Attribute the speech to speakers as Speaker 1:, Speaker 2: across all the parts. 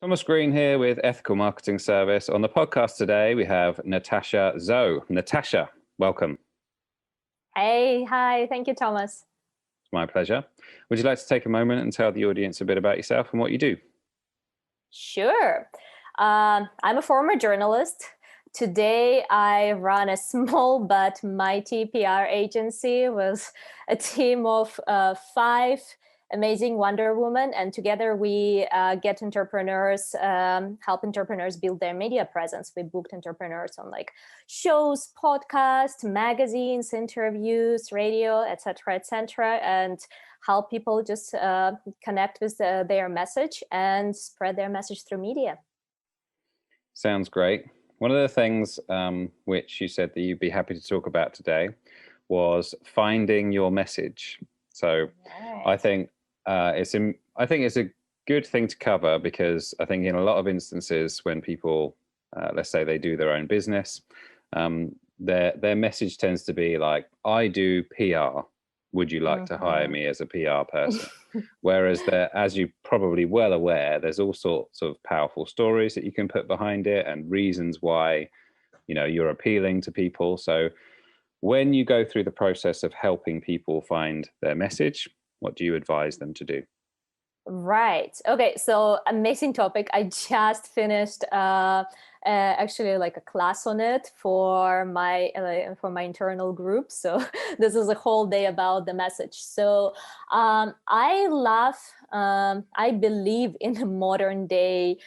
Speaker 1: Thomas Green here with Ethical Marketing Service. On the podcast today, we have Natasha Zo. Natasha, welcome.
Speaker 2: Hey, hi. Thank you, Thomas.
Speaker 1: It's my pleasure. Would you like to take a moment and tell the audience a bit about yourself and what you do?
Speaker 2: Sure. I'm a former journalist. Today, I run a small but mighty PR agency with a team of 5 amazing Wonder Woman, and together we get entrepreneurs, help entrepreneurs build their media presence. We booked entrepreneurs on like shows, podcasts, magazines, interviews, radio, etc., and help people just connect with their message and spread their message through media.
Speaker 1: Sounds great. One of the things which you said that you'd be happy to talk about today was finding your message. So
Speaker 2: Right.
Speaker 1: I think it's a good thing to cover, because I think in a lot of instances when people, let's say they do their own business, their message tends to be like, I do PR. Would you like to hire me as a PR person? Whereas as you're probably well aware, there's all sorts of powerful stories that you can put behind it and reasons why, you're appealing to people. So when you go through the process of helping people find their message, what do you advise them to do?
Speaker 2: Right. Okay. So amazing topic. I just finished actually like a class on it for my internal group. So this is a whole day about the message. So I believe in a modern day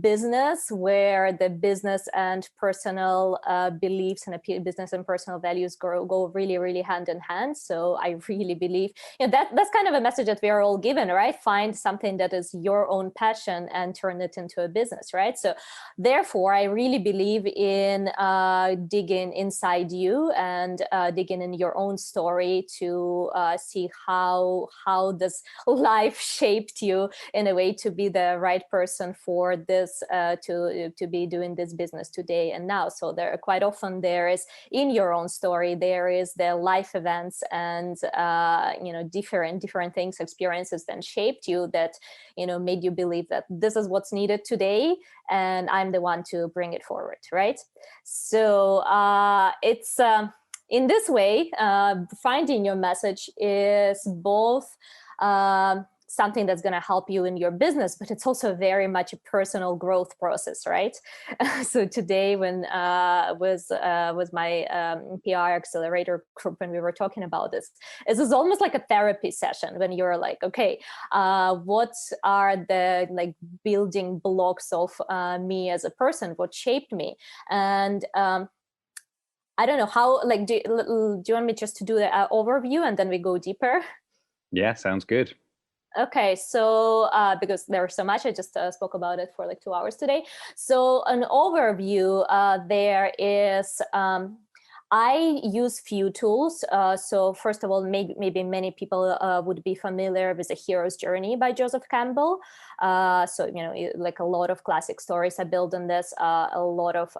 Speaker 2: business where the business and personal beliefs and business and personal values go really, really hand in hand. So I really believe that's kind of a message that we are all given, right? Find something that is your own passion and turn it into a business, right? So therefore, I really believe in digging inside you and digging in your own story to see how this life shaped you in a way to be the right person for this, to be doing this business today and now. So quite often there is in your own story, there is the life events and different things, experiences that shaped you that made you believe that this is what's needed today and I'm the one to bring it forward, right? So it's in this way, finding your message is both something that's going to help you in your business, but it's also very much a personal growth process, right? So today, when was my PR accelerator group, when we were talking about this is almost like a therapy session when you're like, okay, what are the like building blocks of me as a person? What shaped me? And I don't know how. Like, do you want me just to do the overview and then we go deeper?
Speaker 1: Yeah, sounds good.
Speaker 2: Okay, so because there's so much, I just spoke about it for like 2 hours today. So an overview, there is, I use few tools. So first of all, maybe many people would be familiar with The Hero's Journey by Joseph Campbell. So like a lot of classic stories are built on this. A lot of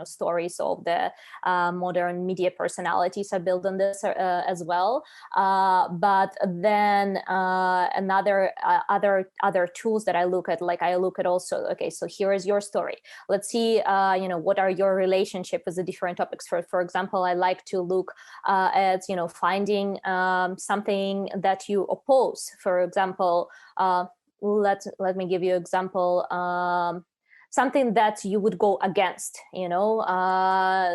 Speaker 2: stories of the modern media personalities are built on this as well. But then other tools that I look at, like I look at also, okay, so here is your story. Let's see, what are your relationship with the different topics. For example, I like to look at finding something that you oppose. For example, let me give you an example. Something that you would go against,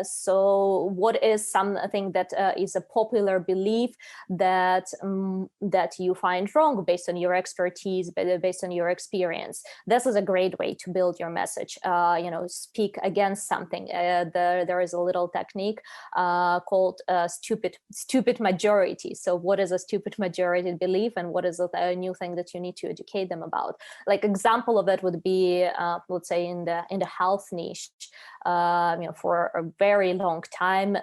Speaker 2: so what is something that is a popular belief that you find wrong based on your expertise, based on your experience? This is a great way to build your message. Speak against something. There is a little technique called stupid majority. So what is a stupid majority belief, and what is a new thing that you need to educate them about? Like example of it would be, let's say in the health niche, For a very long time,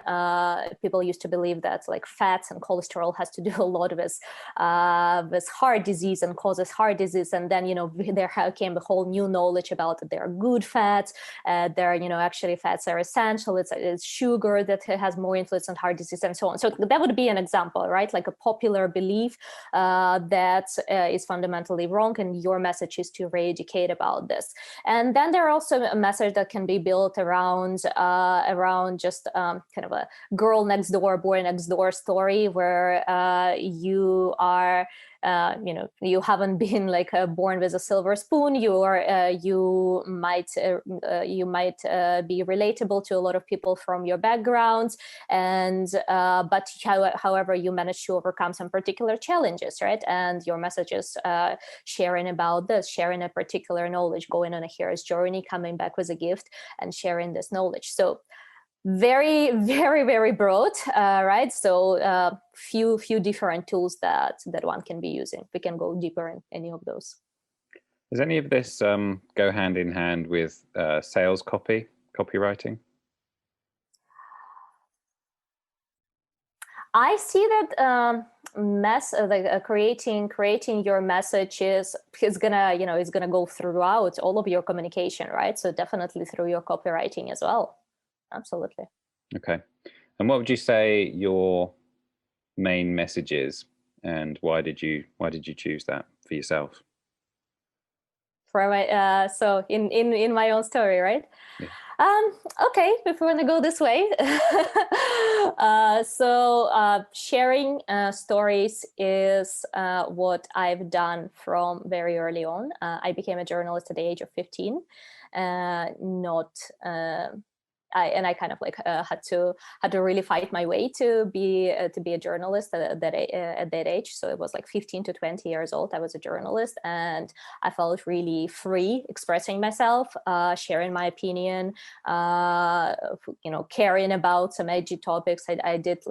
Speaker 2: people used to believe that like fats and cholesterol has to do a lot with heart disease and causes heart disease. And then, there came a whole new knowledge about that there are good fats. Actually fats are essential. It's sugar that has more influence on heart disease and so on. So that would be an example, right? Like a popular belief that is fundamentally wrong, and your message is to re-educate about this. And then there are also a message that can be built around just kind of a girl next door, boy next door story, where you are you haven't been like born with a silver spoon. You might be relatable to a lot of people from your backgrounds, and but however you manage to overcome some particular challenges, right? And your message is sharing about this, sharing a particular knowledge, going on a hero's journey, coming back with a gift, and sharing this knowledge. So very, very, very broad, right? So few different tools that one can be using. We can go deeper in any of those.
Speaker 1: Does any of this go hand in hand with sales copywriting?
Speaker 2: I see that creating your message is gonna go throughout all of your communication, right? So definitely through your copywriting as well. Absolutely.
Speaker 1: Okay. And what would you say your main message is, and why did you choose that for yourself?
Speaker 2: For my so in my own story, right?
Speaker 1: Yeah.
Speaker 2: Okay, if we want to go this way. Sharing stories is what I've done from very early on. I became a journalist at the age of 15. I kind of like had to really fight my way to be a journalist at that age. So it was like 15 to 20 years old. I was a journalist, and I felt really free expressing myself, sharing my opinion, caring about some edgy topics. I did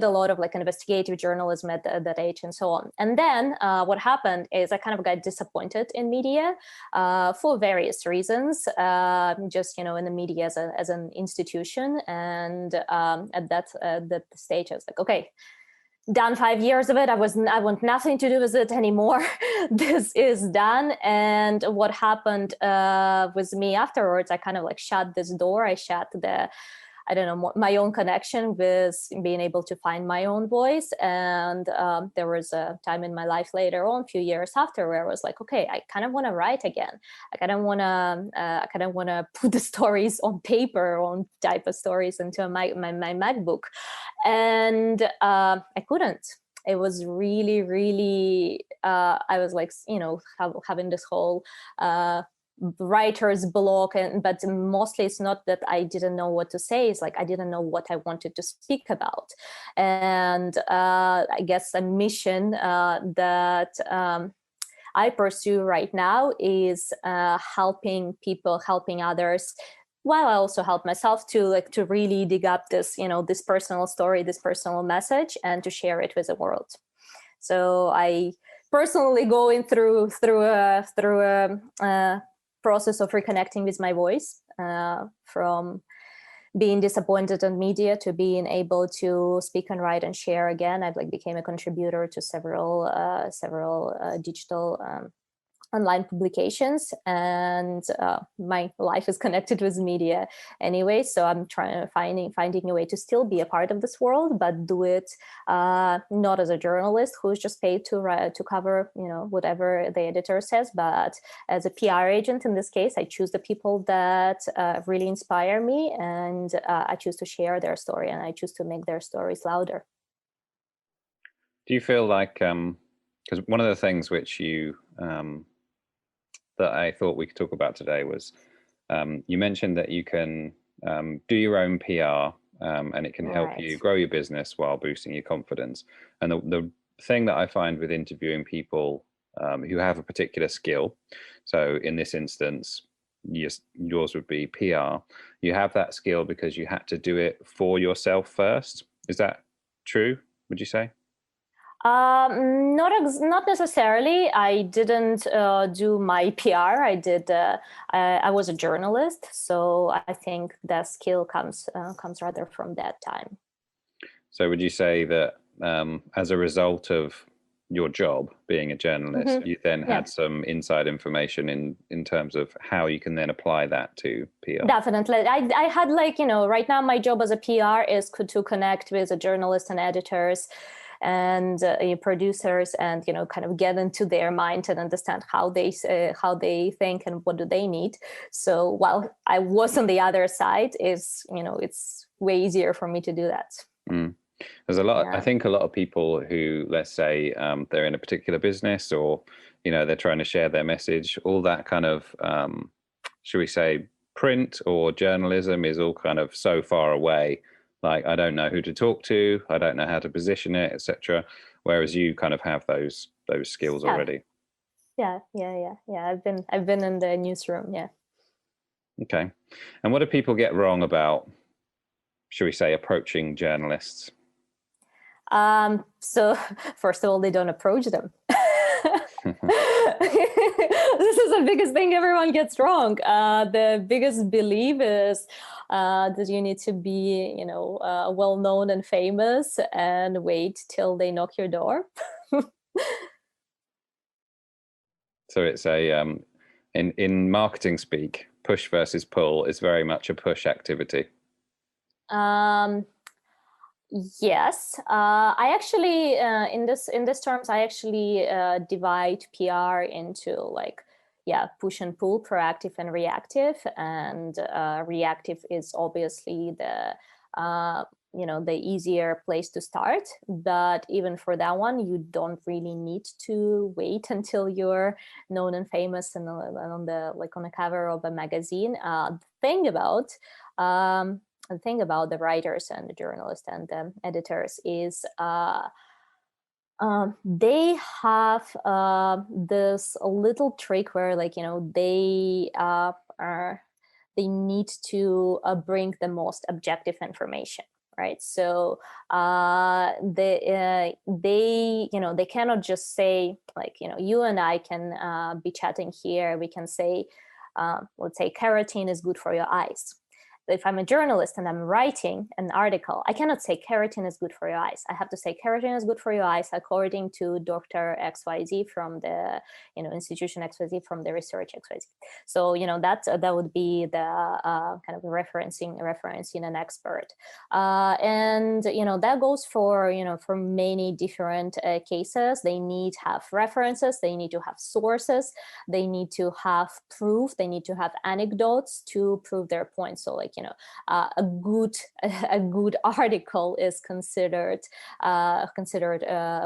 Speaker 2: a lot of like investigative journalism at that age and so on. And then what happened is I kind of got disappointed in media for various reasons. Just in the media as an institution, and at that stage I was like, okay, done 5 years of it. I want nothing to do with it anymore. This is done. And what happened with me afterwards, I kind of like shut this door. I shut my own connection with being able to find my own voice. And there was a time in my life later on, a few years after, where I was like, okay, I kind of want to write again. I kind of want to put the stories on paper, on type of stories into my MacBook. And I couldn't. It was really, really, I was like, having this whole writer's block, but mostly it's not that I didn't know what to say. It's like I didn't know what I wanted to speak about. And I guess a mission that I pursue right now is helping people, helping others, while I also help myself to really dig up this this personal story, this personal message, and to share it with the world. So I personally going through a process of reconnecting with my voice, from being disappointed in media to being able to speak and write and share again. I became a contributor to several digital online publications, and my life is connected with media anyway. So I'm finding a way to still be a part of this world, but do it not as a journalist who's just paid to cover whatever the editor says, but as a PR agent. In this case, I choose the people that really inspire me, and I choose to share their story, and I choose to make their stories louder.
Speaker 1: Do you feel like, because one of the things which you that I thought we could talk about today was, you mentioned that you can do your own PR, and it can help you grow your business while boosting your confidence. And the thing that I find with interviewing people who have a particular skill, so in this instance, yours would be PR, you have that skill because you had to do it for yourself first. Is that true, would you say?
Speaker 2: Not necessarily. I didn't do my PR. I was a journalist, so I think the skill comes rather from that time.
Speaker 1: So would you say that as a result of your job being a journalist, you then
Speaker 2: Yeah.
Speaker 1: had some inside information in terms of how you can then apply that to PR?
Speaker 2: Definitely. I had right now my job as a PR is to connect with the journalists and editors and producers, and kind of get into their mind and understand how they think and what do they need. So while I was on the other side, it's way easier for me to do that.
Speaker 1: There's a lot. I think a lot of people who, let's say, they're in a particular business, or they're trying to share their message. All that kind of, should we say, print or journalism is all kind of so far away. Like, I don't know who to talk to. I don't know how to position it, etc. Whereas you kind of have those skills already.
Speaker 2: Yeah. I've been in the newsroom. Yeah.
Speaker 1: Okay. And what do people get wrong about, should we say, approaching journalists?
Speaker 2: So first of all, they don't approach them. This is the biggest thing everyone gets wrong. The biggest belief is that you need to be, well known and famous, and wait till they knock your door.
Speaker 1: So it's a in marketing speak, push versus pull is very much a push activity.
Speaker 2: Yes, I actually in this terms I actually divide PR into push and pull, proactive and reactive. And reactive is obviously the easier place to start, but even for that one, you don't really need to wait until you're known and famous and on the cover of a magazine. The thing about the writers and the journalists and the editors is they have this little trick where they need to bring the most objective information, right? So they cannot just say you and I can be chatting here. We can say, let's say, keratin is good for your eyes. If I'm a journalist and I'm writing an article, I cannot say keratin is good for your eyes. I have to say keratin is good for your eyes according to Dr. XYZ from the institution XYZ from the research XYZ. So that would be the kind of referencing an expert, and that goes for many different cases. They need to have references, they need to have sources, they need to have proof, they need to have anecdotes to prove their point. So a good article is considered a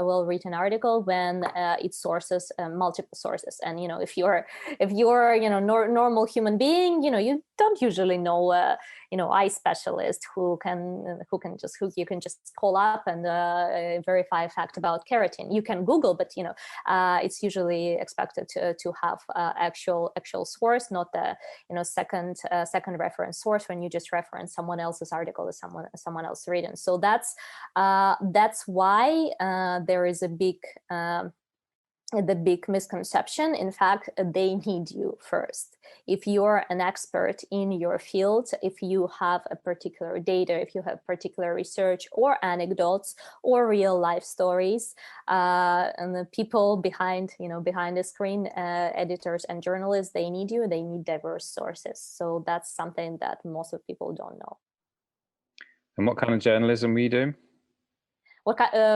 Speaker 2: well-written article when it sources multiple sources. And if you're normal human being, you don't usually know eye specialist who you can just call up and verify a fact about keratin. You can Google, but it's usually expected to have actual source, not the second reference source when you just reference someone else's article that someone else written. So that's why there is the big misconception. In fact, they need you first. If you're an expert in your field, if you have a particular data, if you have particular research or anecdotes or real life stories, and the people behind the screen, editors and journalists, they need you. They need diverse sources. So that's something that most of people don't know.
Speaker 1: And what kind of journalism were you doing?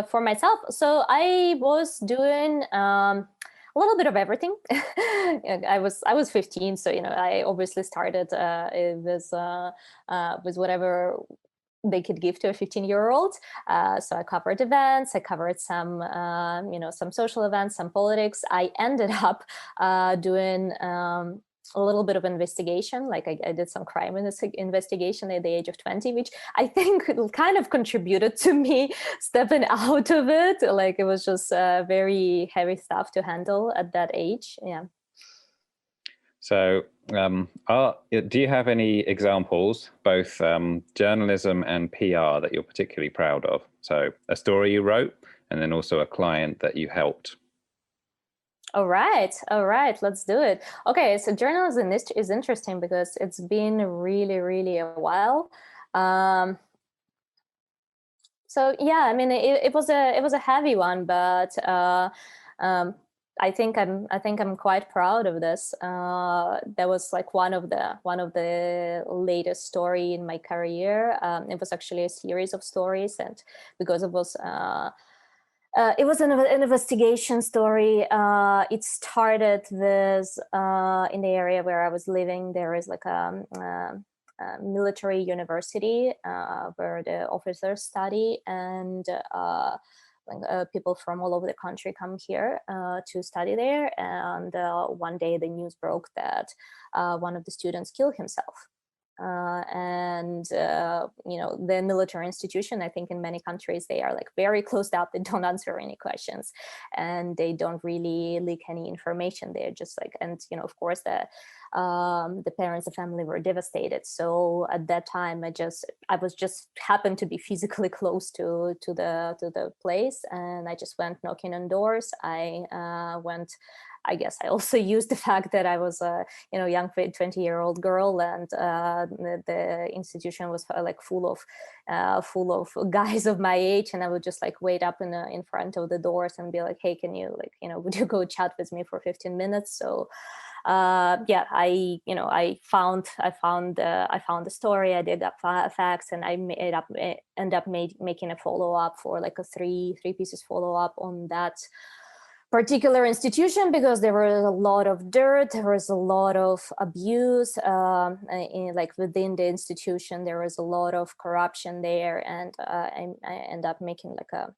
Speaker 2: For myself, so I was doing a little bit of everything. I was 15, so I obviously started with whatever they could give to a 15-year-old. So I covered events, I covered some some social events, some politics. I ended up doing a little bit of investigation. Like I did some crime investigation at the age of 20, which I think kind of contributed to me stepping out of it. Like it was just very heavy stuff to handle at that age. Yeah.
Speaker 1: So do you have any examples, both journalism and PR, that you're particularly proud of? So a story you wrote and then also a client that you helped.
Speaker 2: All right, let's do it. Okay, so journalism is interesting because it's been really a while. So yeah, I mean, it was a heavy one, but I think I'm quite proud of this. That was like one of the latest story in my career. It was actually a series of stories, and because it was an investigation story. It started with in the area where I was living. There is like a military university where the officers study, and people from all over the country come here to study there. And one day the news broke that one of the students killed himself. The military institution, I think in many countries, they are like very closed up. They don't answer any questions, and they don't really leak any information. They're just like, and of course the parents, the family were devastated. So at that time, I was just happened to be physically close to the place, and I just went knocking on doors. I guess I also used the fact that I was a young 20-year-old girl, and the institution was like full of guys of my age, and I would just like wait up in front of the doors and be like, hey, can you would you go chat with me for 15 minutes? So I found the story. I did up facts, and I ended up making a follow up for like a three pieces follow up on that particular institution, because there was a lot of dirt, there was a lot of abuse within the institution. There was a lot of corruption there, and I ended up making like a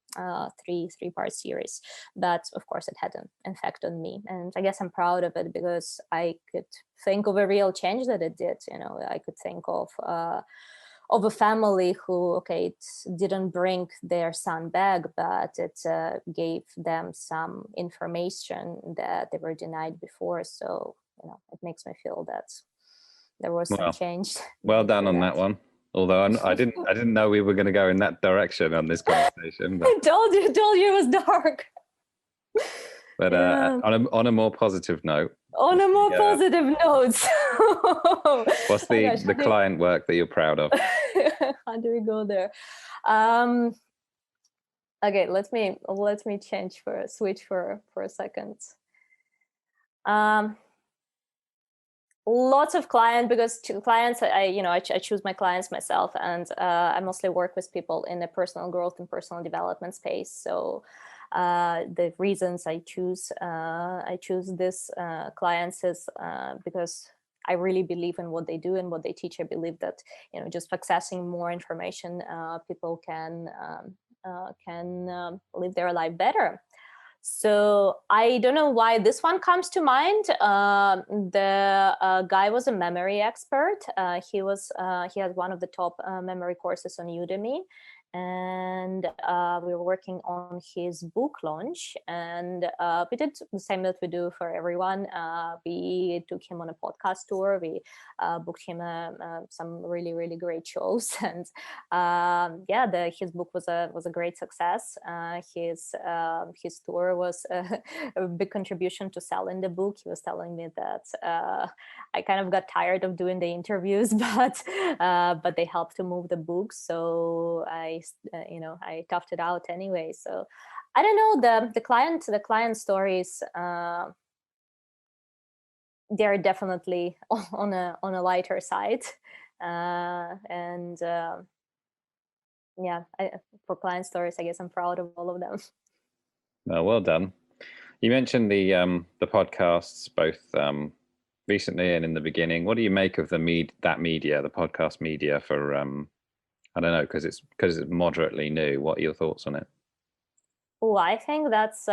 Speaker 2: three-part series. But of course, it had an effect on me, and I guess I'm proud of it because I could think of a real change that it did. I could think of a family who, it didn't bring their son back, but it gave them some information that they were denied before. So, it makes me feel that there was some change.
Speaker 1: Well done on that one. Although I didn't know we were going to go in that direction on this conversation. But
Speaker 2: I told you it was dark.
Speaker 1: But on a more positive note.
Speaker 2: On a more positive note.
Speaker 1: What's the client work that you're proud of?
Speaker 2: How do we go there? Okay, let me switch for a second. Lots of clients, because clients, I choose my clients myself, and I mostly work with people in the personal growth and personal development space. So the reasons I choose this clients is because I really believe in what they do and what they teach. I believe that just accessing more information, people can live their life better. So I don't know why this one comes to mind. The guy was a memory expert. He had one of the top memory courses on Udemy, and we were working on his book launch, and we did the same that we do for everyone. We took him on a podcast tour. We booked him some really great shows, and his book was a great success. His tour was a big contribution to selling the book. He was telling me that I kind of got tired of doing the interviews, but they helped to move the book. So I toughed it out anyway. So I don't know, the client stories, they're definitely on a lighter side, for client stories, I guess I'm proud of all of them.
Speaker 1: Well done. You mentioned the podcasts both recently and in the beginning. What do you make of the podcast media for I don't know, because it's moderately new. What are your thoughts on it?
Speaker 2: Oh, I think that's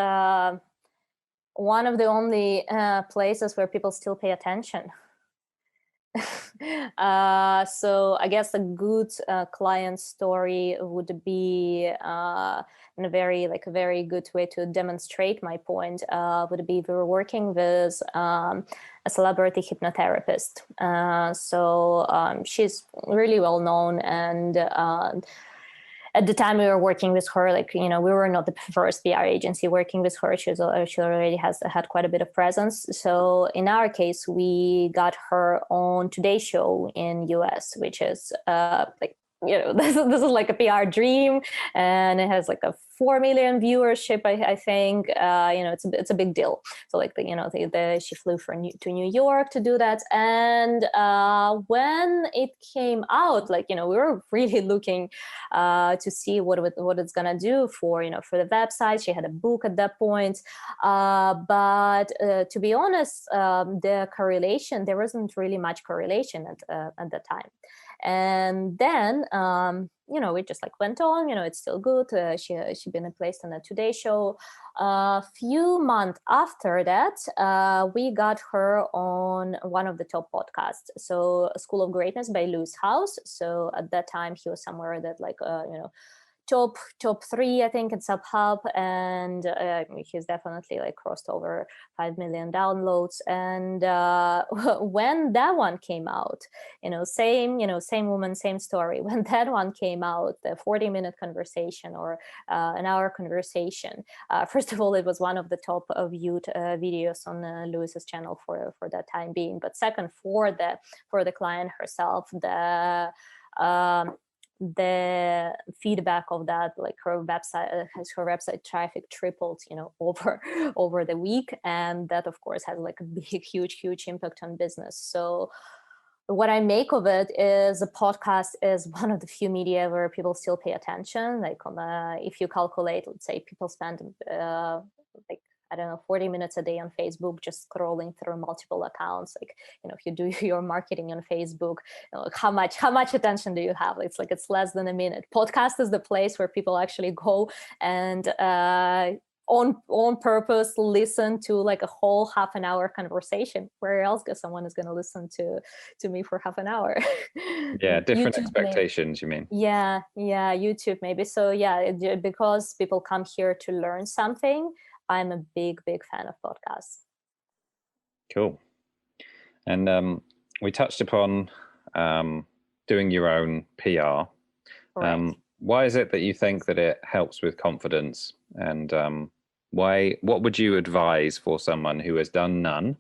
Speaker 2: one of the only places where people still pay attention. So I guess a good client story would be in a very good way to demonstrate my point would be we were working with a celebrity hypnotherapist. So she's really well known, and at the time we were working with her, like, we were not the first PR agency working with her. She already had quite a bit of presence. So in our case, we got her on Today Show in US, which is like, this is like a PR dream, and it has like a 4 million viewership. I think it's a big deal. So like she flew to New York to do that, and when it came out, like we were really looking to see what it's gonna do for the website. She had a book at that point, but to be honest, there wasn't really much correlation at that time. And then we just like went on, it's still good. She been placed on a Today Show. A few months after that, we got her on one of the top podcasts, so School of Greatness by Lewis House. So at that time he was somewhere that like top 3, I think, in SubHub, and he's definitely like crossed over 5 million downloads. And when that one came out, same woman, same story. When that one came out, the 40-minute conversation or an hour conversation, first of all, it was one of the top viewed videos on Lewis's channel for that time being. But second, for the client herself, the feedback of that, like her website traffic tripled over the week, and that of course has like a big huge impact on business. So what I make of it is a podcast is one of the few media where people still pay attention. Like if you calculate, let's say people spend like, I don't know, 40 minutes a day on Facebook, just scrolling through multiple accounts. Like, if you do your marketing on Facebook, how much attention do you have? It's less than a minute. Podcast is the place where people actually go and on purpose listen to like a whole half an hour conversation. Where else someone is going to listen to me for half an hour?
Speaker 1: Yeah, different
Speaker 2: YouTube,
Speaker 1: expectations, you mean?
Speaker 2: Yeah, YouTube maybe. So yeah, because people come here to learn something, I'm a big fan of podcasts.
Speaker 1: Cool. And we touched upon doing your own PR.
Speaker 2: Right.
Speaker 1: Why is it that you think that it helps with confidence? And what would you advise for someone who has done none?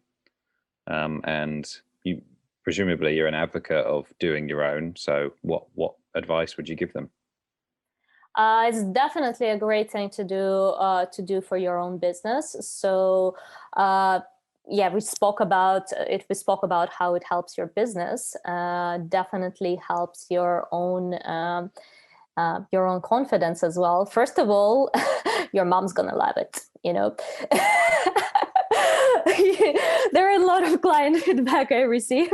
Speaker 1: And presumably you're an advocate of doing your own. So what advice would you give them?
Speaker 2: It's definitely a great thing to do for your own business. So we spoke about it. We spoke about how it helps your business. Definitely helps your own confidence as well. First of all, your mom's gonna love it. There are a lot of client feedback I receive,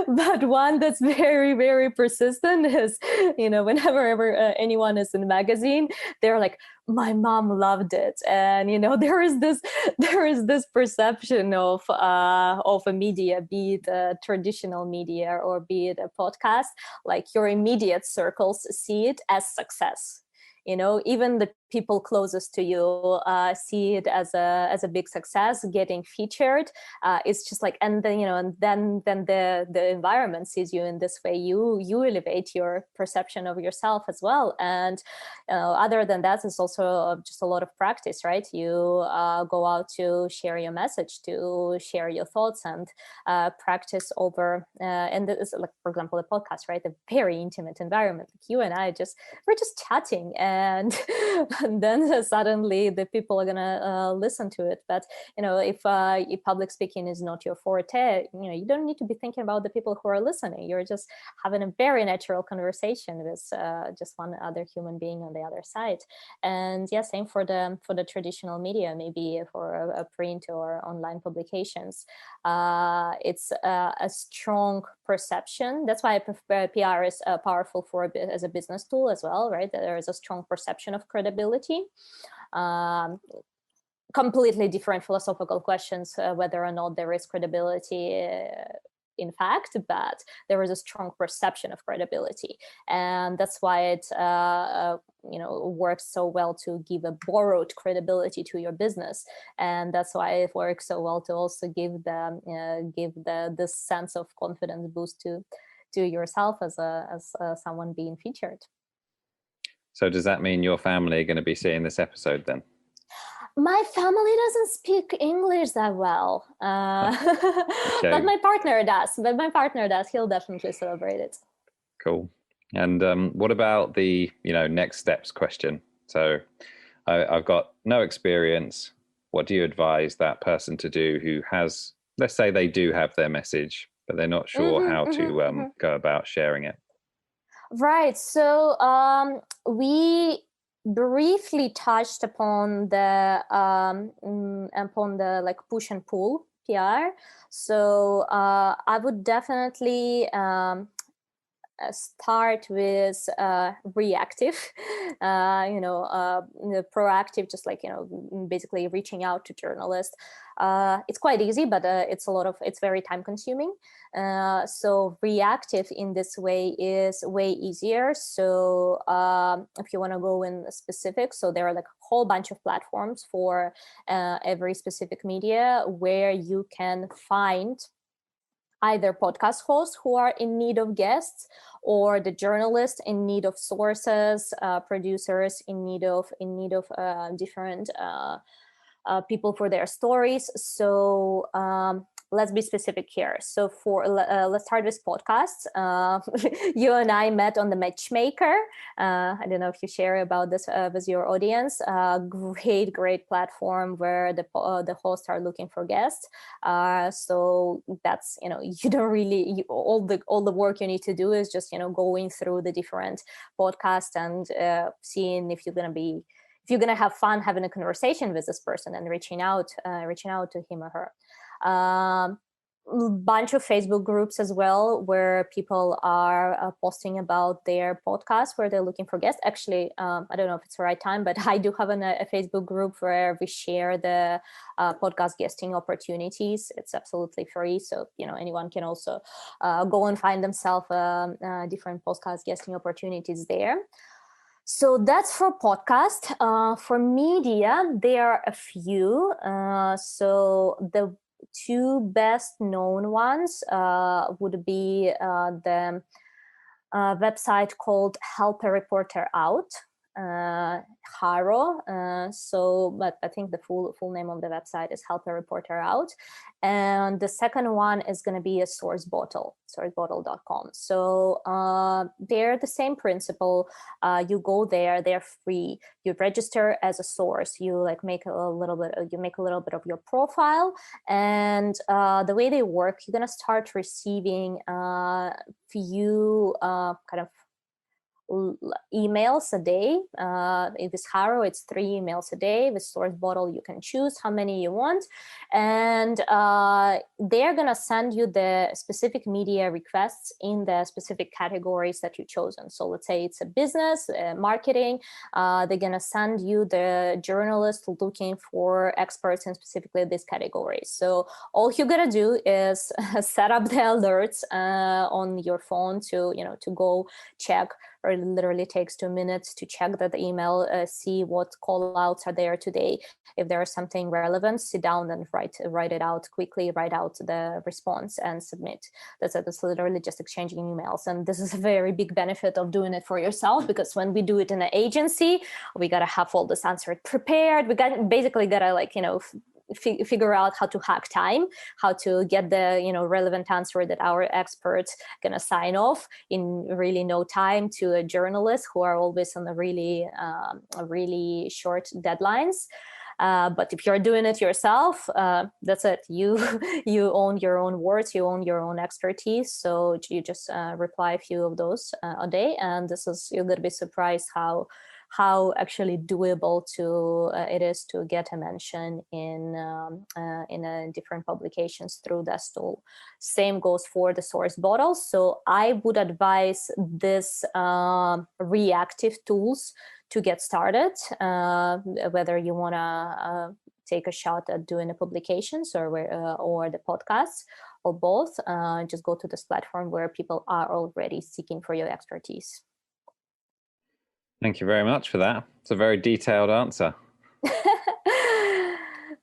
Speaker 2: but one that's very, very persistent is, whenever anyone is in the magazine, they're like, my mom loved it. And, there is this perception of a media, be it a traditional media or be it a podcast, like your immediate circles see it as success. Even the people closest to you see it as a big success. Getting featured, it's just like, and then the environment sees you in this way. You elevate your perception of yourself as well. And other than that, it's also just a lot of practice, right? You go out to share your message, to share your thoughts, and practice over. And this is, like, for example, a podcast, right? A very intimate environment. Like you and I we're just chatting, and then suddenly the people are gonna listen to it. But if public speaking is not your forte, you don't need to be thinking about the people who are listening. You're just having a very natural conversation with just one other human being on the other side. And yeah, same for the traditional media, maybe for a print or online publications. It's a strong perception. That's why PR is powerful as a business tool as well, right? There is a strong perception of credibility. Completely different philosophical questions, whether or not there is credibility in fact, but there is a strong perception of credibility. And that's why it works so well to give a borrowed credibility to your business. And that's why it works so well to also give this sense of confidence boost to yourself as someone being featured.
Speaker 1: So does that mean your family are going to be seeing this episode then?
Speaker 2: My family doesn't speak English that well, but my partner does. He'll definitely celebrate it.
Speaker 1: Cool. And what about the next steps question? So I've got no experience. What do you advise that person to do who has, let's say they do have their message, but they're not sure how to go about sharing it?
Speaker 2: Right. So we briefly touched upon the like push and pull PR. So I would definitely start with reactive, proactive, just like, basically reaching out to journalists. It's quite easy, but it's very time consuming. So reactive in this way is way easier. So if you want to go in specific, so there are like a whole bunch of platforms for every specific media where you can find either podcast hosts who are in need of guests, or the journalists in need of sources, producers in need of different people for their stories. So let's be specific here. So let's start with podcasts. You and I met on the Matchmaker. I don't know if you share about this with your audience. Great platform where the hosts are looking for guests. So that's, you don't really, all the work you need to do is just, going through the different podcasts and seeing if you're going to have fun having a conversation with this person and reaching out to him or her. Bunch of Facebook groups as well, where people are posting about their podcasts, where they're looking for guests. Actually, I don't know if it's the right time, but I do have a Facebook group where we share the podcast guesting opportunities. It's absolutely free, so anyone can also go and find themselves different podcast guesting opportunities there. So that's for podcast. For media, there are a few. So the two best known ones would be the website called Help a Reporter Out, Haro. But I think the full name of the website is Help a Reporter Out. And the second one is going to be a sourcebottle.com. So they're the same principle. You go there, they're free. You register as a source. You make a little bit of your profile, and the way they work, you're going to start receiving few kind of emails a day. With Haro, it's 3 emails a day. With Source Bottle, you can choose how many you want, and they're gonna send you the specific media requests in the specific categories that you've chosen. So let's say it's a business, marketing. They're gonna send you the journalist looking for experts in specifically this category. So all you gotta do is set up the alerts on your phone to go check. Or it literally takes 2 minutes to check that email, see what call outs are there today. If there is something relevant, sit down and write it out quickly, write out the response and submit. That's it. It's literally just exchanging emails. And this is a very big benefit of doing it for yourself, because when we do it in an agency, we got to have all this answer prepared. We basically got to figure out how to hack time, how to get the relevant answer that our experts gonna sign off in really no time to a journalist who are always on a really short deadlines. But if you're doing it yourself, that's it. You own your own words, you own your own expertise. So you just reply a few of those a day, and you're gonna be surprised how actually doable it is to get a mention in different publications through that tool. Same goes for the Source Bottle. So I would advise this reactive tools to get started, whether you want to take a shot at doing the publications or the podcasts, or both. Just go to this platform where people are already seeking for your expertise.
Speaker 1: Thank you very much for that. It's a very detailed answer.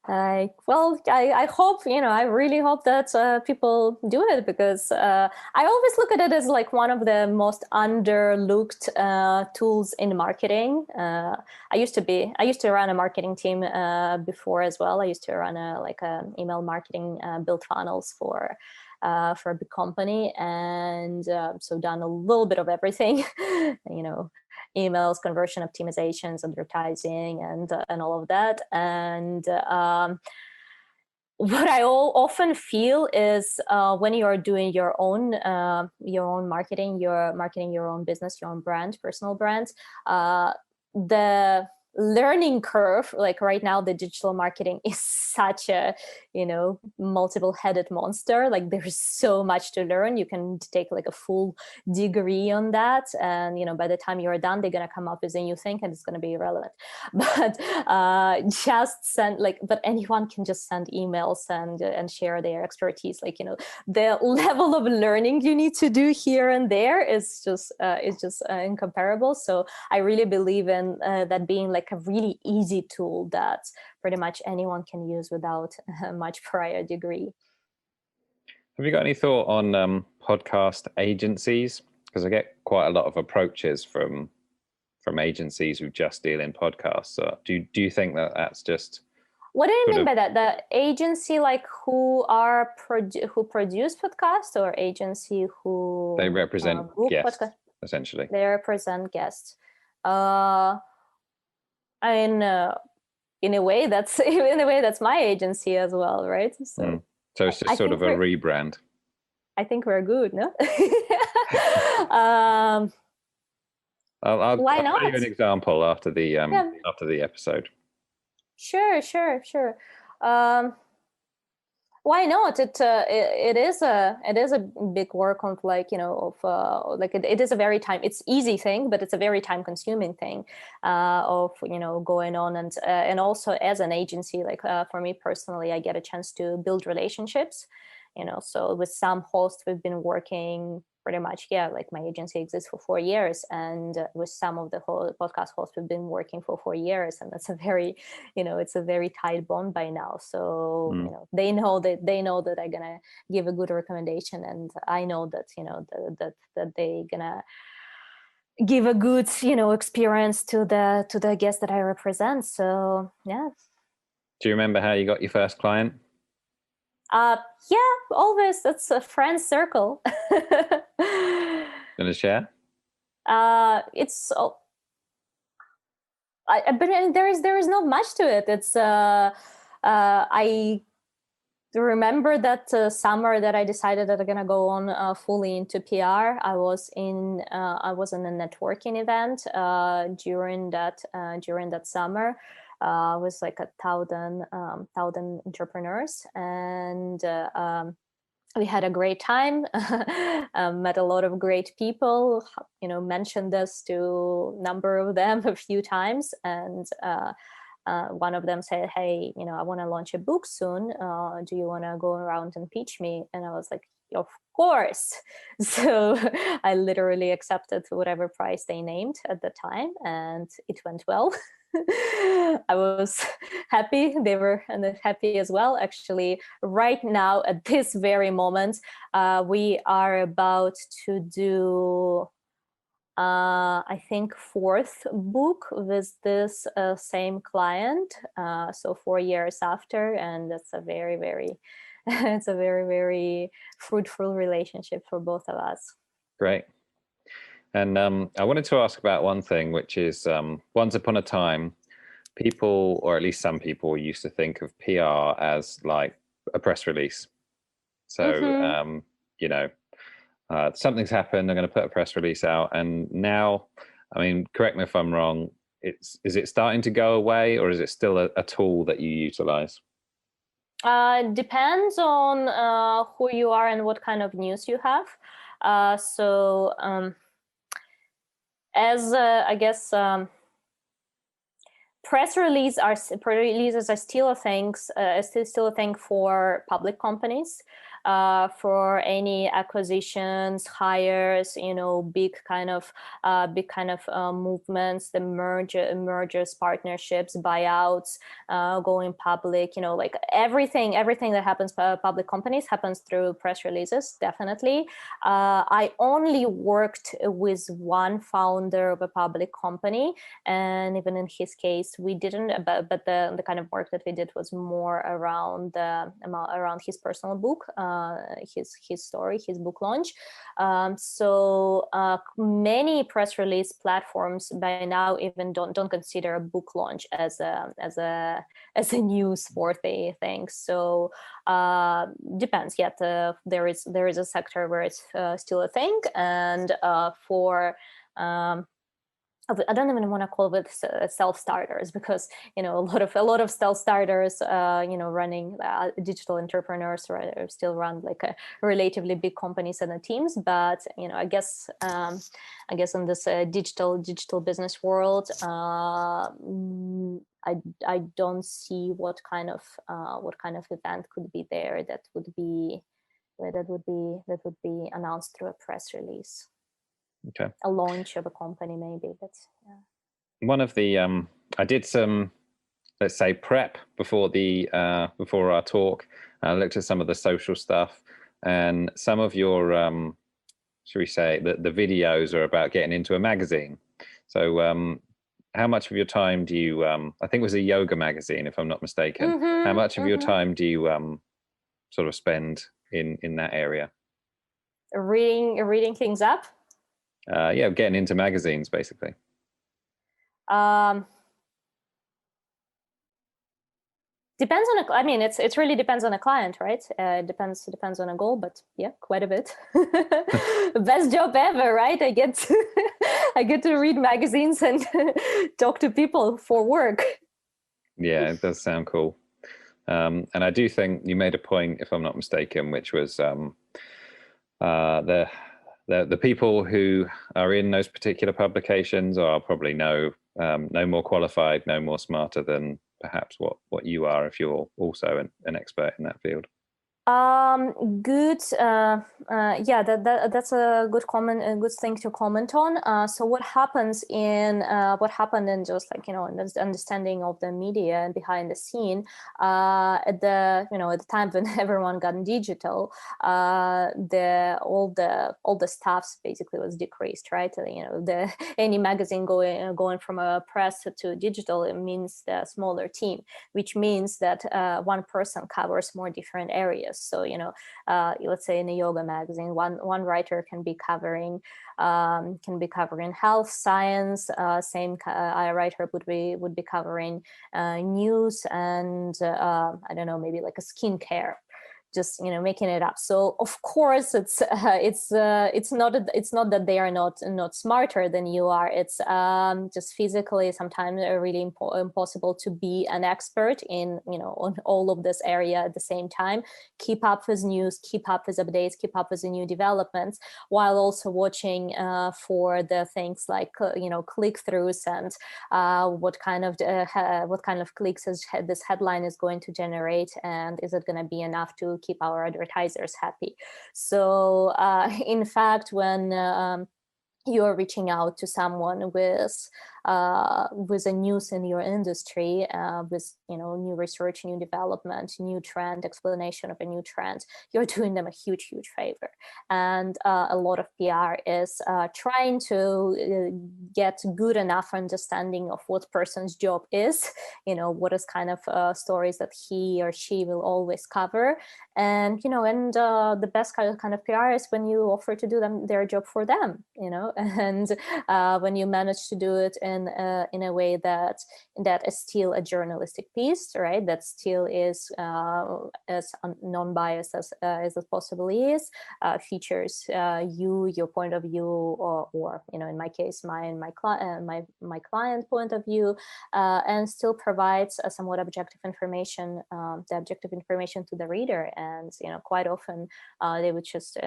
Speaker 2: I hope, I really hope that people do it, because I always look at it as like one of the most underlooked tools in marketing. I used to run a marketing team before as well. I used to run a email marketing, build funnels for a big company, and so done a little bit of everything, emails, conversion optimizations, advertising, and all of that. And what I often feel is when you are doing your own marketing, you're marketing your own business, your own brand, personal brand, the learning curve, like right now, the digital marketing is such a multiple-headed monster. Like there's so much to learn. You can take like a full degree on that, and by the time you're done, they're gonna come up with a new thing, and it's gonna be irrelevant. But but anyone can just send emails and share their expertise. The level of learning you need to do here and there is just incomparable. So I really believe in that being like a really easy tool that pretty much anyone can use without much prior degree.
Speaker 1: Have you got any thought on podcast agencies? Because I get quite a lot of approaches from agencies who just deal in podcasts. So do you think that that's just...
Speaker 2: What do you mean by that? The agency who produce podcasts, or agency who
Speaker 1: they represent guests, essentially?
Speaker 2: They represent guests. In a way that's my agency as well, right?
Speaker 1: So it's just sort of a rebrand.
Speaker 2: I think we're good, no?
Speaker 1: I'll
Speaker 2: why not?
Speaker 1: give you an example after the episode.
Speaker 2: Sure. Why not? It is a big work of it is a very it's easy thing, but it's a very time consuming thing of going on, and also as an agency, for me personally, I get a chance to build relationships. So with some hosts we've been working pretty much, my agency exists for 4 years, and with some of the whole podcast hosts we've been working for 4 years, and that's a very it's a very tight bond by now. So they know that I'm gonna give a good recommendation, and I know that that they gonna give a good experience to the guests that I represent. So yeah.
Speaker 1: Do you remember how you got your first client?
Speaker 2: Always. That's a friend circle.
Speaker 1: Gonna share?
Speaker 2: It's but there is not much to it. It's I remember that summer that I decided that I'm gonna go on fully into PR. I was in a networking event during that summer. Was like 1,000 entrepreneurs, and we had a great time. Met a lot of great people. Mentioned this to a number of them a few times, and one of them said, "Hey, I want to launch a book soon. Do you want to go around and pitch me?" And I was like, "Of course." So I literally accepted whatever price they named at the time, and it went well. I was happy. They were happy as well. Actually, right now, at this very moment, we are about to do, I think, 4th book with this same client. So 4 years after, and that's a very, very, it's a very, very fruitful relationship for both of us.
Speaker 1: Great. And I wanted to ask about one thing, which is once upon a time, people, or at least some people, used to think of PR as like a press release. So, something's happened, I'm going to put a press release out. And now, I mean, correct me if I'm wrong, is it starting to go away, or is it still a tool that you utilize?
Speaker 2: Depends on who you are and what kind of news you have. As I guess press releases are still a thing. Still a thing for public companies. for any acquisitions, hires, big kind of movements, the mergers, partnerships, buyouts, going public, like everything that happens public companies happens through press releases, definitely. I only worked with one founder of a public company, and even in his case we didn't, but the kind of work that we did was more around his personal book, his story, his book launch. So many press release platforms by now even don't consider a book launch as a newsworthy thing. So depends. Yet there is a sector where it's still a thing, and for I don't even want to call it self-starters, because a lot of self-starters running digital entrepreneurs still run like a relatively big companies and the teams. But I guess in this digital business world, I don't see what kind of event could be there that would be announced through a press release.
Speaker 1: Okay.
Speaker 2: A launch of a company, maybe. That's
Speaker 1: one of the I did some, let's say, prep before before our talk. I looked at some of the social stuff, and some of your should we say the videos are about getting into a magazine. So how much of your time do you I think it was a yoga magazine, if I'm not mistaken. How much of your time do you sort of spend in that area?
Speaker 2: Reading things up?
Speaker 1: Yeah, getting into magazines, basically.
Speaker 2: Depends on it really depends on a client, right? It depends on a goal, but yeah, quite a bit. Best job ever, right? I get to read magazines and talk to people for work.
Speaker 1: Yeah, it does sound cool. And I do think you made a point, if I'm not mistaken, which was the people who are in those particular publications are probably no more qualified, no more smarter than perhaps what you are, if you're also an expert in that field.
Speaker 2: Good. Yeah, that's a good comment, a good thing to comment on. So what happened in just like, in the understanding of the media and behind the scene, at the time when everyone got digital, all the staffs basically was decreased, right? Any magazine going from a press to digital, it means the smaller team, which means that one person covers more different areas. So let's say in a yoga magazine, one writer can be covering health, science. Same writer would be covering news and I don't know, maybe like a skincare. Just making it up. So of course it's not that they are not smarter than you are. It's just physically sometimes really impossible to be an expert in on all of this area at the same time. Keep up with news, keep up with updates, keep up with the new developments, while also watching for the things like click-throughs and what kind of clicks this headline is going to generate, and is it going to be enough to keep our advertisers happy. So in fact, when you're reaching out to someone with a news in your industry, with new research, new development, new trend, explanation of a new trend, you're doing them a huge favor. And a lot of PR is trying to get good enough understanding of what person's job is, what is kind of stories that he or she will always cover. And the best kind of PR is when you offer to do their job for them, and when you manage to do it in a way that is still a journalistic piece, right? That still is as non-biased as it possibly is, features your point of view, or in my case, my client point of view, and still provides somewhat objective information, the objective information to the reader. And quite often they would just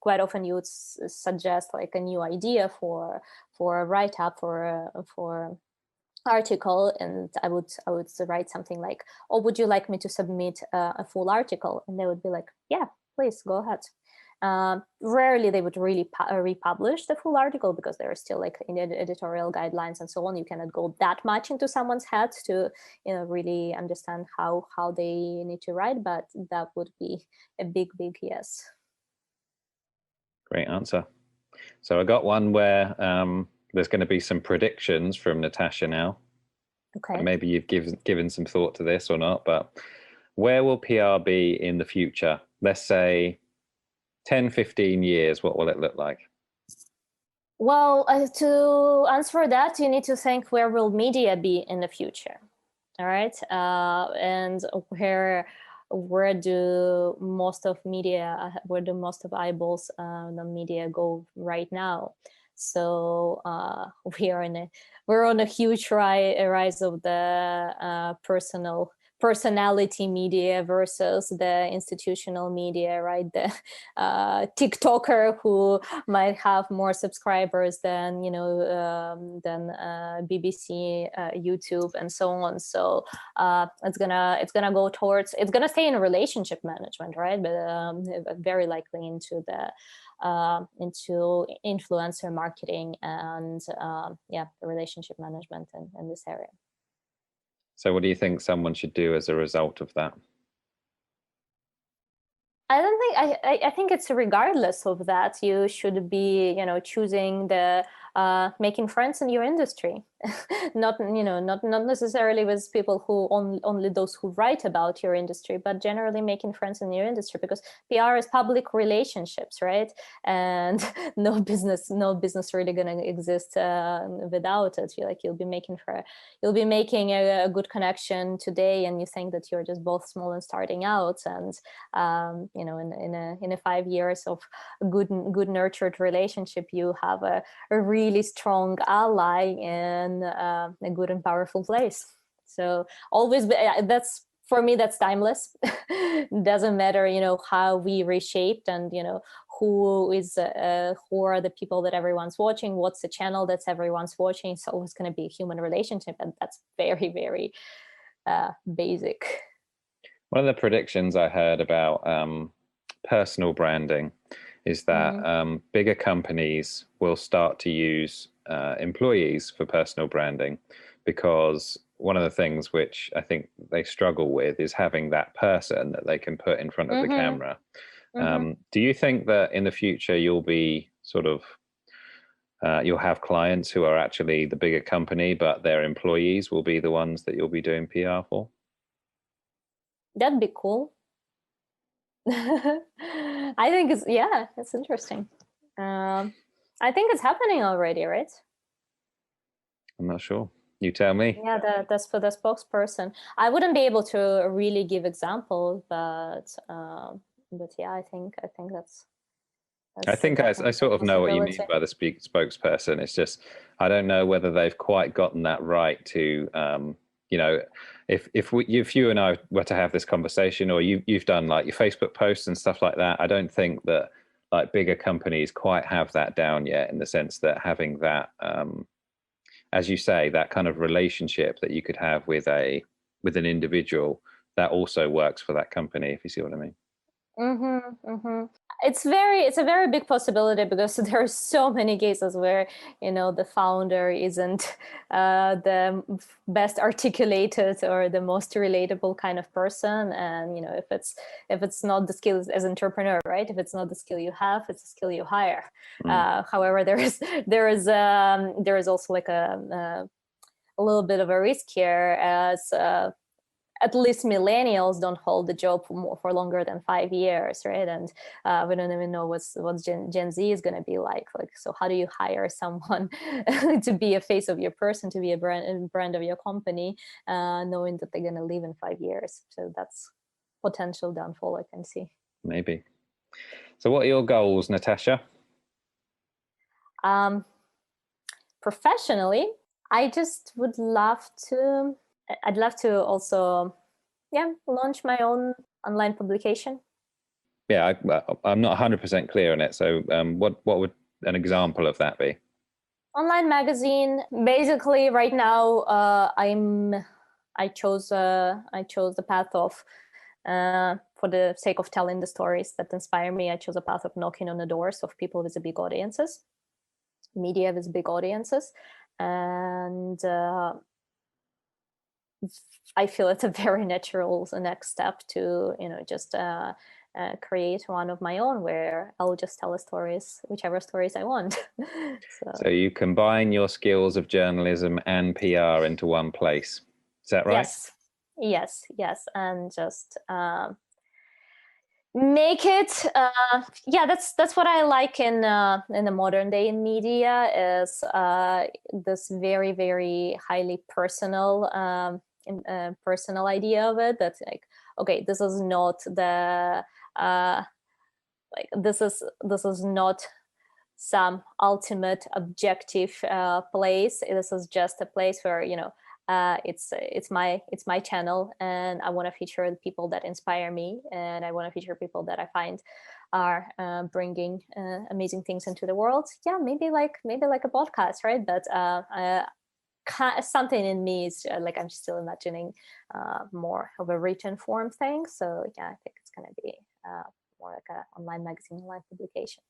Speaker 2: quite often you would suggest like a new idea for a write-up, for article, and I would write something like, "Oh, would you like me to submit a full article?" And they would be like, "Yeah, please go ahead. Rarely they would really republish the full article, because there are still like editorial guidelines and so on. You cannot go that much into someone's head to, really understand how they need to write, but that would be a big yes.
Speaker 1: Great answer. So I got one where there's going to be some predictions from Natasha now.
Speaker 2: Okay.
Speaker 1: Maybe you've given some thought to this or not, but where will PR be in the future? Let's say 10, 15 years, what will it look like?
Speaker 2: Well, to answer that, you need to think, where will media be in the future? All right. And where do most of eyeballs the media go right now? So we're on a huge rise of the personality media versus the institutional media, right? The TikToker who might have more subscribers than BBC, YouTube, and so on. So it's gonna go towards, it's gonna stay in relationship management, right? But very likely into influencer marketing and the relationship management in this area.
Speaker 1: So what do you think someone should do as a result of that?
Speaker 2: I don't think, I think it's regardless of that, you should be, choosing the making friends in your industry. not necessarily with people who only those who write about your industry, but generally making friends in your industry, because PR is public relationships, right? And no business really gonna exist without it. You'll be making a good connection today, and you think that you're just both small and starting out, and in a 5 years of good nurtured relationship, you have a really strong ally in a good and powerful place. So always that's, for me, that's timeless. Doesn't matter how we reshaped, and who are the people that everyone's watching, what's the channel that's everyone's watching. It's always going to be a human relationship, and that's very, very basic.
Speaker 1: One of the predictions I heard about personal branding is that bigger companies will start to use employees for personal branding, because one of the things which I think they struggle with is having that person that they can put in front of the camera. Do you think that in the future you'll be sort of you'll have clients who are actually the bigger company, but their employees will be the ones that you'll be doing PR for?
Speaker 2: That'd be cool. I think it's interesting. I think it's happening already, right?
Speaker 1: I'm not sure. You tell me.
Speaker 2: Yeah, that's for the spokesperson. I wouldn't be able to really give examples, but yeah, I think that's
Speaker 1: I think I sort of know what you mean by the spokesperson. It's just, I don't know whether they've quite gotten that right to, if you and I were to have this conversation, or you've done like your Facebook posts and stuff like that, I don't think that like bigger companies quite have that down yet, in the sense that having that, as you say, that kind of relationship that you could have with an individual, that also works for that company, if you see what I mean.
Speaker 2: It's a very big possibility, because there are so many cases where the founder isn't the best articulated or the most relatable kind of person, and if it's not the skill as an entrepreneur, right? If it's not the skill you have, it's a skill you hire. However, there is also like a little bit of a risk here, as at least millennials don't hold the job for longer than 5 years, right? And we don't even know what Gen Z is going to be like. So how do you hire someone to be a face of your person, to be a brand of your company, knowing that they're going to leave in 5 years? So that's potential downfall I can see.
Speaker 1: Maybe. So what are your goals, Natasha?
Speaker 2: Professionally, I'd love to also, launch my own online publication.
Speaker 1: Yeah, I'm not 100% clear on it. So what would an example of that be?
Speaker 2: Online magazine. Basically, right now, I chose the path of for the sake of telling the stories that inspire me, I chose a path of knocking on the doors of people with big audiences, media with big audiences. And I feel it's a very natural next step to, just create one of my own where I'll just tell the stories, whichever stories I want.
Speaker 1: So you combine your skills of journalism and PR into one place. Is that right?
Speaker 2: Yes. And just make it that's what I like in the modern day in media, is this very, very highly personal personal idea of it, that's like, okay, this is not the this is not some ultimate objective place. This is just a place where it's my channel, and I want to feature the people that inspire me, and I want to feature people that I find are bringing amazing things into the world. Yeah, maybe like a podcast, right? But something in me is like, I'm still imagining more of a written form thing. So yeah, I think it's going to be more like an online magazine, online publication,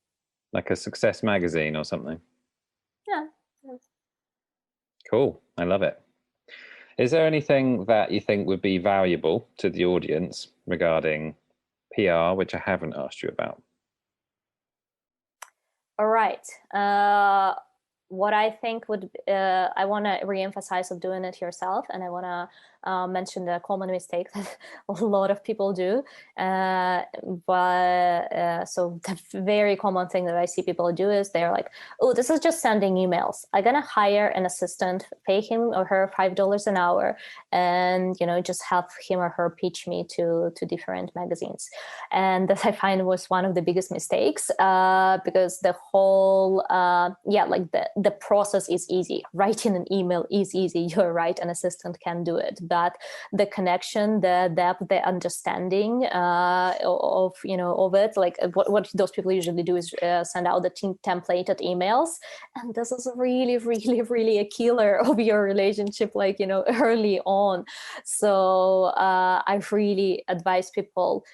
Speaker 1: like a success magazine or something.
Speaker 2: Yeah.
Speaker 1: Cool. I love it. Is there anything that you think would be valuable to the audience regarding PR, which I haven't asked you about?
Speaker 2: All right. What I think would, I want to reemphasize of doing it yourself. And I want to mention the common mistake that a lot of people do. So the very common thing that I see people do is they're like, oh, this is just sending emails. I'm going to hire an assistant, pay him or her $5 an hour, and, just have him or her pitch me to different magazines. And that I find was one of the biggest mistakes, because the whole, the process is easy. Writing an email is easy. You're right. An assistant can do it. But the connection, the depth, the understanding of it, like what those people usually do is send out the templated emails. And this is really, really, really a killer of your relationship, early on. So I really advise people,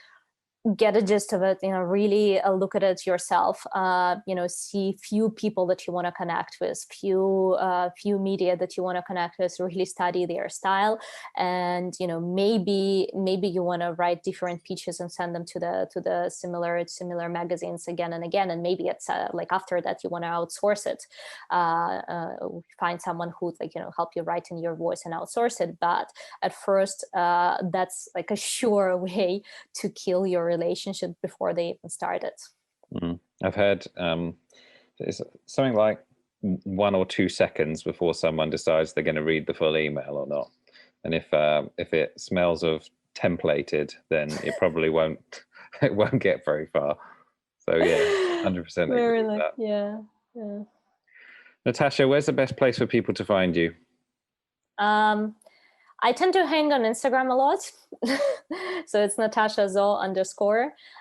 Speaker 2: get a gist of it, really look at it yourself, see few people that you want to connect with, few media that you want to connect with, really study their style. And maybe you want to write different pitches and send them to the similar magazines again and again, and maybe it's like after that you want to outsource it, find someone who help you write in your voice and outsource it. But at first that's like a sure way to kill your relationship before they even started.
Speaker 1: I've heard it's something like 1 or 2 seconds before someone decides they're going to read the full email or not. And if it smells of templated, then it probably won't get very far. So yeah, 100% agree with that.
Speaker 2: Yeah.
Speaker 1: Natasha, where's the best place for people to find you?
Speaker 2: I tend to hang on Instagram a lot. So it's Natasha Zo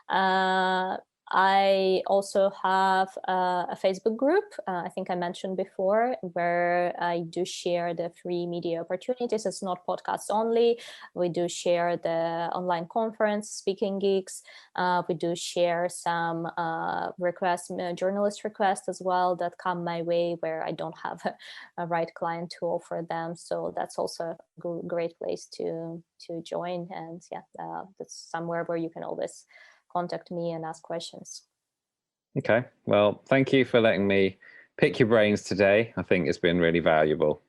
Speaker 2: _. I also have a Facebook group, I think I mentioned before, where I do share the free media opportunities. It's not podcasts only. We do share the online conference, speaking gigs. We do share some requests, journalist requests as well, that come my way where I don't have a right client to offer them. So that's also a great place to join. And that's somewhere where you can always contact me and ask questions.
Speaker 1: Okay. Well, thank you for letting me pick your brains today. I think it's been really valuable.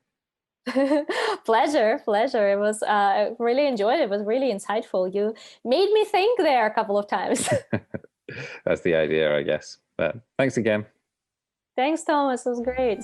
Speaker 2: Pleasure. It was, I really enjoyed it. It was really insightful. You made me think there a couple of times.
Speaker 1: That's the idea, I guess. But thanks again.
Speaker 2: Thanks, Thomas. It was great.